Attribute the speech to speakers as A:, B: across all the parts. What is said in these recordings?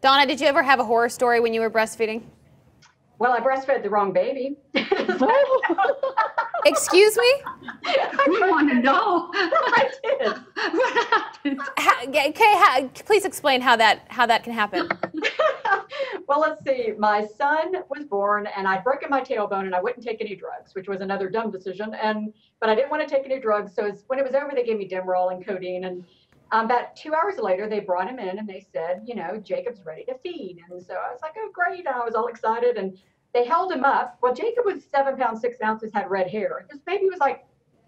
A: Donna, did you ever have a horror story when you were breastfeeding?
B: Well, I breastfed the wrong baby.
A: Excuse me?
C: We want to know.
B: I did.
C: What happened?
A: Okay, please explain how that can happen.
B: Well, let's see. My son was born, and I'd broken my tailbone, and I wouldn't take any drugs, which was another dumb decision. But I didn't want to take any drugs, so when it was over, they gave me Demerol and codeine. And about 2 hours later, they brought him in, and they said, you know, Jacob's ready to feed. And so I was like, oh, great. And I was all excited, and they held him up. Well, Jacob was 7 pounds 6 ounces, had red hair. This baby was like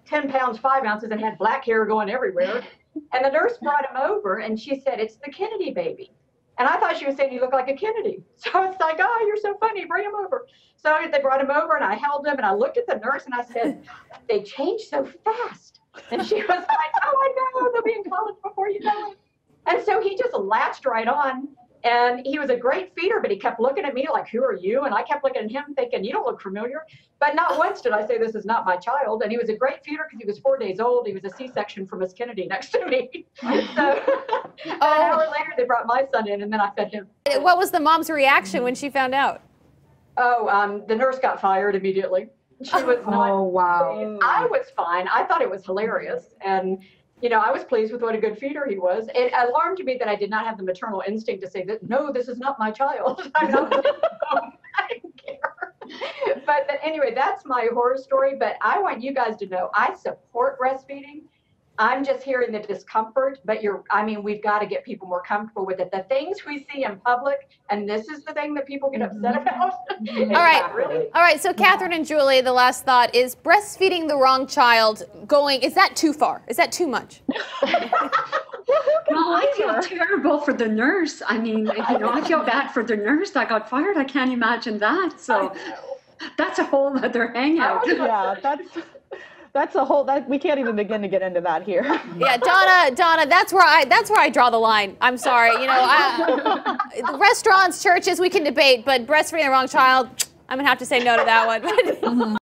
B: 10 pounds 5 ounces and had black hair going everywhere. And the nurse brought him over, and she said, it's the Kennedy baby. And I thought she was saying he looked like a Kennedy. So I was like, oh, you're so funny, bring him over. So they brought him over, and I held him, and I looked at the nurse, and I said, they changed so fast. And she was like, oh, I know, they'll be in college before you know it. And so he just latched right on, and he was a great feeder, but he kept looking at me like, who are you? And I kept looking at him thinking, you don't look familiar. But not once did I say, this is not my child. And he was a great feeder because he was 4 days old. He was a C-section from Miss Kennedy next to me. So an hour later, they brought my son in, and then I fed him.
A: What was the mom's reaction when she found out?
B: Oh, the nurse got fired immediately. She was not.
C: Oh, wow.
B: I was fine. I thought it was hilarious. And, you know, I was pleased with what a good feeder he was. It alarmed me that I did not have the maternal instinct to say that, no, this is not my child. I don't care. But anyway, that's my horror story. But I want you guys to know I support breastfeeding. I'm just hearing the discomfort, but we've got to get people more comfortable with it. The things we see in public, and this is the thing that people get upset about.
A: All right, so Catherine and Julie, the last thought is breastfeeding the wrong child is that too far? Is that too much?
C: Well, I feel terrible for the nurse. I mean, you know, I feel bad for the nurse that got fired. I can't imagine that. So that's a whole other hangout.
D: Yeah, that's a whole we can't even begin to get into that here.
A: Yeah, Donna, that's where I draw the line. I'm sorry, you know, restaurants, churches, we can debate, but breastfeeding the wrong child, I'm gonna have to say no to that one.